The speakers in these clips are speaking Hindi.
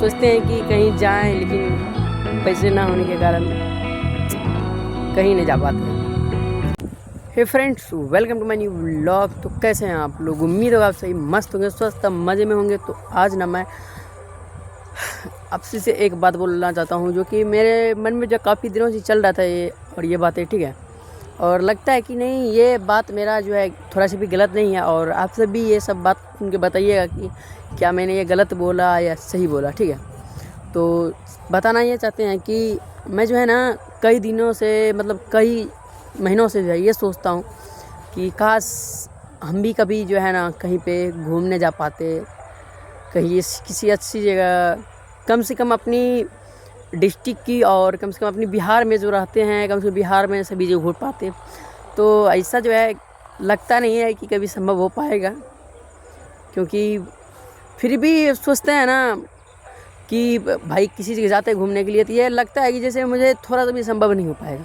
सोचते हैं कि कहीं जाएं, लेकिन पैसे ना होने के कारण कहीं नहीं जा पाते। Hey friends, welcome to my new vlog. तो कैसे हैं आप लोग? उम्मीद होगा आप सही मस्त होंगे, स्वस्थ मज़े में होंगे। तो आज ना मैं आपसे से एक बात बोलना चाहता हूँ जो कि मेरे मन में जो काफ़ी दिनों से चल रहा था ये बातें, ठीक है। और लगता है कि नहीं, ये बात मेरा जो है थोड़ा सा भी गलत नहीं है, और आप सब भी ये सब बात सुन के बताइएगा कि क्या मैंने ये गलत बोला या सही बोला, ठीक है। तो बताना ये चाहते हैं कि मैं जो है ना कई दिनों से, मतलब कई महीनों से जो है ये सोचता हूँ कि काश हम भी कभी जो है ना कहीं पे घूमने जा पाते, कहीं किसी अच्छी जगह, कम से कम अपनी डिस्ट्रिक्ट की, और कम से कम अपनी बिहार में जो रहते हैं, कम से कम बिहार में सभी जगह घूम पाते। तो ऐसा जो है लगता नहीं है कि कभी संभव हो पाएगा, क्योंकि फिर भी सोचते हैं ना कि भाई किसी जगह जाते हैं घूमने के लिए, तो ये लगता है कि जैसे मुझे थोड़ा सा भी संभव नहीं हो पाएगा।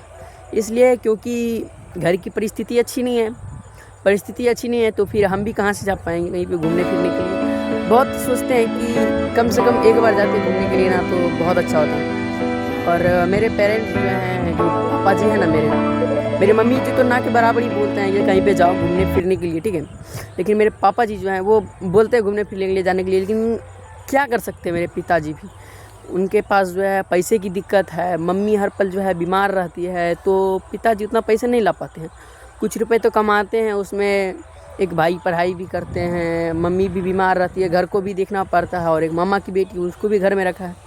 इसलिए क्योंकि घर की परिस्थिति अच्छी नहीं है, तो फिर हम भी कहाँ से जा पाएंगे कहीं पे घूमने फिरने के लिए। बहुत सोचते हैं कि कम से कम एक बार जाते घूमने के लिए ना, तो बहुत अच्छा होता। और मेरे पेरेंट्स जो हैं, जो पापा जी हैं ना मेरे मम्मी जी तो ना के बराबर ही बोलते हैं कि कहीं पे जाओ घूमने फिरने के लिए, ठीक है। लेकिन मेरे पापा जी जो हैं वो बोलते हैं घूमने फिरने के लिए जाने के लिए, लेकिन क्या कर सकते हैं। मेरे पिताजी भी, उनके पास जो है पैसे की दिक्कत है, मम्मी हर पल जो है बीमार रहती है, तो पिताजी उतना पैसे नहीं ला पाते हैं। कुछ रुपए तो कमाते हैं, उसमें एक भाई पढ़ाई भी करते हैं, मम्मी भी बीमार रहती है, घर को भी देखना पड़ता है, और एक मामा की बेटी उसको भी घर में रखा है।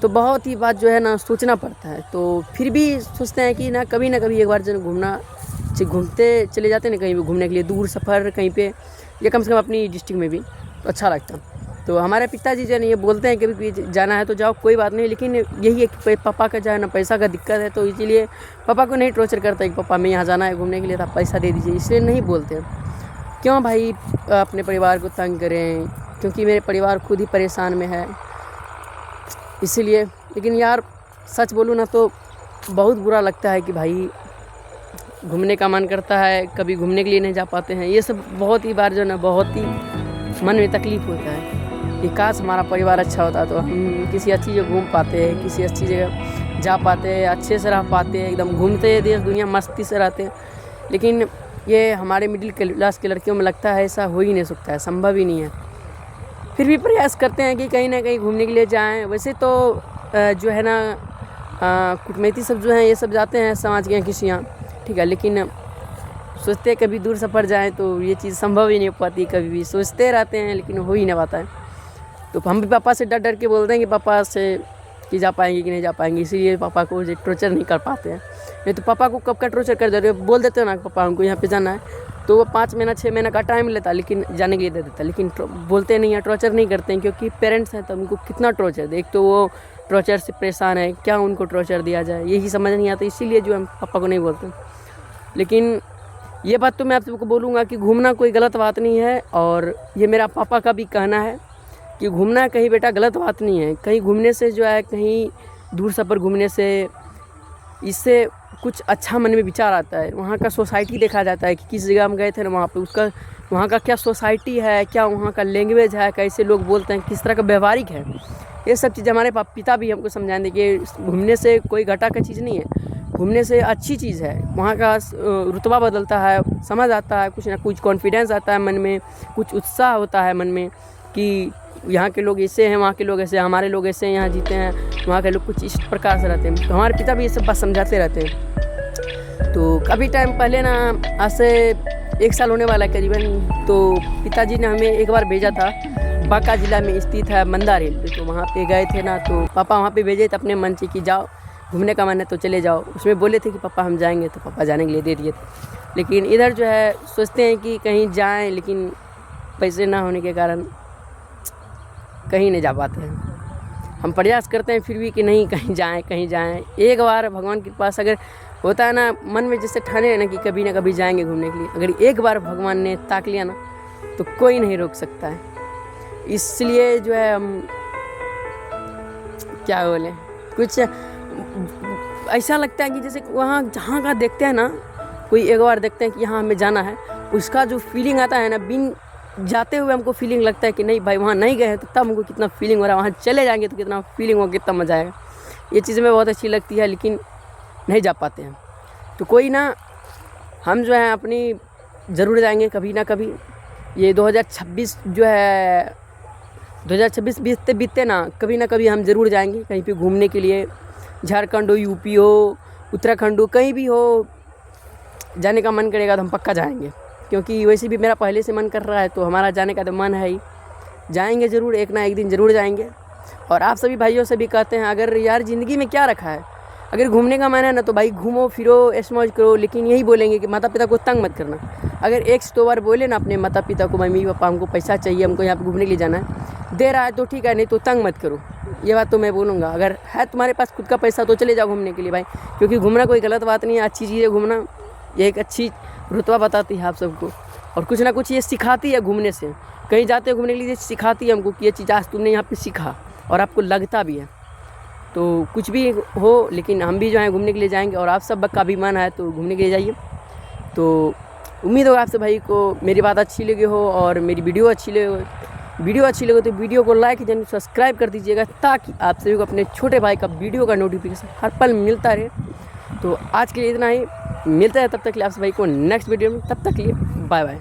तो बहुत ही बात जो है ना सोचना पड़ता है। तो फिर भी सोचते हैं कि ना कभी एक बार जो घूमते चले जाते हैं ना कहीं भी घूमने के लिए, दूर सफ़र कहीं पे, या कम से कम अपनी डिस्ट्रिक्ट में भी, तो अच्छा लगता। तो हमारे पिताजी जो है ये बोलते हैं कभी भी जाना है तो जाओ, कोई बात नहीं, लेकिन यही है कि पापा का जो है ना पैसा का दिक्कत है, तो इसीलिए पापा को नहीं टॉर्चर करता है कि पापा मैं यहाँ जाना है घूमने के लिए, तो आप पैसा दे दीजिए, इसलिए नहीं बोलते हैं। क्यों भाई अपने परिवार को तंग करें, क्योंकि मेरे परिवार खुद ही परेशान में है, इसीलिए। लेकिन यार सच बोलूँ ना तो बहुत बुरा लगता है कि भाई घूमने का मन करता है, कभी घूमने के लिए नहीं जा पाते हैं। ये सब बहुत ही बार जो है ना बहुत ही मन में तकलीफ़ होता है कि काश हमारा परिवार अच्छा होता तो हम किसी अच्छी जगह घूम पाते, किसी अच्छी जगह जा पाते, अच्छे से रह पाते, एकदम घूमते देश दुनिया मस्ती से रहते हैं। लेकिन ये हमारे मिडिल क्लास के लड़कियों में लगता है ऐसा हो ही नहीं सकता है, संभव ही नहीं है। फिर भी प्रयास करते हैं कि कहीं ना कहीं घूमने के लिए जाएं। वैसे तो जो है ना कुटमैती सब जो हैं ये सब जाते हैं समाज के यहाँ किसी यहाँ, ठीक है, लेकिन सोचते हैं कभी दूर सफ़र जाएं तो ये चीज़ संभव ही नहीं हो पाती। कभी भी सोचते रहते हैं लेकिन हो ही नहीं पाता है। तो हम भी पापा से डर के बोलते हैं कि पापा से कि जा पाएंगे कि नहीं जा पाएंगे, इसीलिए पापा को टॉर्चर नहीं कर पाते हैं। नहीं तो पापा को कब का टॉर्चर कर देते, बोल देते हो ना पापा हमको यहाँ पे जाना है, तो वो 5 महीना 6 महीना का टाइम लेता, लेकिन जाने के लिए दे देता, लेकिन बोलते नहीं हैं, टॉर्चर नहीं करते हैं, क्योंकि पेरेंट्स हैं तो उनको कितना टॉर्चर दे। एक तो वो टॉर्चर से परेशान है, क्या उनको टॉर्चर दिया जाए यही समझ नहीं आता, इसीलिए जो हम पापा को नहीं बोलते। लेकिन ये बात तो मैं आप सबको बोलूँगा कि घूमना कोई गलत बात नहीं है, और ये मेरा पापा का भी कहना है कि घूमना कहीं बेटा गलत बात नहीं है। कहीं घूमने से जो है, कहीं दूर सफ़र घूमने से, इससे कुछ अच्छा मन में विचार आता है। वहाँ का सोसाइटी देखा जाता है कि किस जगह हम गए थे ना, वहाँ का क्या सोसाइटी है, क्या वहाँ का लैंग्वेज है, कैसे लोग बोलते हैं, किस तरह का व्यवहारिक है। ये सब चीज़ हमारे पिता भी हमको समझाएंगे कि घूमने से कोई घाटा का चीज़ नहीं है, घूमने से अच्छी चीज़ है। वहाँ का रुतबा बदलता है, समझ आता है, कुछ ना कुछ कॉन्फिडेंस आता है मन में, कुछ उत्साह होता है मन में कि यहाँ के लोग ऐसे हैं, वहाँ के लोग ऐसे, हमारे लोग ऐसे यहाँ जीते हैं, वहाँ के लोग कुछ इस प्रकार से रहते हैं। तो हमारे पिता भी ये सब बात समझाते रहते हैं। तो काफ़ी टाइम पहले ना, आज से 1 साल होने वाला है करीबन, तो पिताजी ने हमें एक बार भेजा था, बांका ज़िला में स्थित है मंदा रेलवे, तो वहाँ पे गए थे ना, तो पापा वहाँ पे भेजे थे अपने मन से कि जाओ घूमने का मन है तो चले जाओ। उसमें बोले थे कि पापा हम जाएंगे, तो पापा जाने के लिए दे दिए थे। लेकिन इधर जो है सोचते हैं कि कहीं जाएं, लेकिन पैसे ना होने के कारण कहीं नहीं जा पाते हैं। हम प्रयास करते हैं फिर भी कि नहीं कहीं जाएं। एक बार भगवान के पास अगर होता है ना, मन में जैसे ठाने है ना कि कभी ना कभी जाएंगे घूमने के लिए, अगर एक बार भगवान ने ताक लिया ना तो कोई नहीं रोक सकता है। इसलिए जो है हम क्या बोले, कुछ ऐसा लगता है कि जैसे वहाँ जहाँ का देखते हैं ना, कोई एक बार देखते हैं कि यहाँ हमें जाना है, उसका जो फीलिंग आता है ना, बिन जाते हुए हमको फीलिंग लगता है कि नहीं भाई वहाँ नहीं गए हैं, तो तब हमको कितना फीलिंग हो रहा है, वहाँ चले जाएंगे तो कितना फीलिंग होगा, कितना मज़ा आएगा। ये चीज़ हमें बहुत अच्छी लगती है, लेकिन नहीं जा पाते हैं। तो कोई ना, हम जो है अपनी ज़रूर जाएंगे कभी ना कभी। ये 2026 जो है 2026 बीतते ना कभी हम ज़रूर जाएंगे कहीं पे घूमने के लिए। झारखंड हो, यूपी हो, उत्तराखंड हो, कहीं भी हो, जाने का मन करेगा तो हम पक्का जाएंगे, क्योंकि वैसे भी मेरा पहले से मन कर रहा है, तो हमारा जाने का तो मन है ही। जाएंगे ज़रूर, एक ना एक दिन ज़रूर जाएंगे। और आप सभी भाइयों से भी कहते हैं, अगर यार ज़िंदगी में क्या रखा है, अगर घूमने का मन है ना तो भाई घूमो फिरो, ऐश मौज करो, लेकिन यही बोलेंगे कि माता पिता को तंग मत करना। अगर एक से दो बार बोले ना अपने माता पिता को, मम्मी पापा हमको पैसा चाहिए, हमको यहाँ पे घूमने के लिए जाना है, दे रहा है तो ठीक है, नहीं तो तंग मत करो। ये बात तो मैं बोलूँगा। अगर है तुम्हारे पास खुद का पैसा तो चले जाओ घूमने के लिए भाई, क्योंकि घूमना कोई गलत बात नहीं है, अच्छी चीज़ है घूमना। ये एक अच्छी रुतबा बताती है आप सबको, और कुछ ना कुछ ये सिखाती है घूमने से। कहीं जाते घूमने के लिए सिखाती है हमको कि ये चीज़ आज तुमने यहाँ पे सीखा, और आपको लगता भी है। तो कुछ भी हो, लेकिन हम भी जो है घूमने के लिए जाएंगे, और आप सब का भी मन है तो घूमने के लिए जाइए। तो उम्मीद होगा आपसे भाई को मेरी बात अच्छी लगी हो, और मेरी वीडियो अच्छी लगे तो वीडियो को लाइक जरूर सब्सक्राइब कर दीजिएगा, ताकि आप सभी को अपने छोटे भाई का वीडियो का नोटिफिकेशन हर पल मिलता रहे। तो आज के लिए इतना ही, मिलता है तब तक के लिए आप सभी को नेक्स्ट वीडियो में। तब तक के लिए बाय बाय।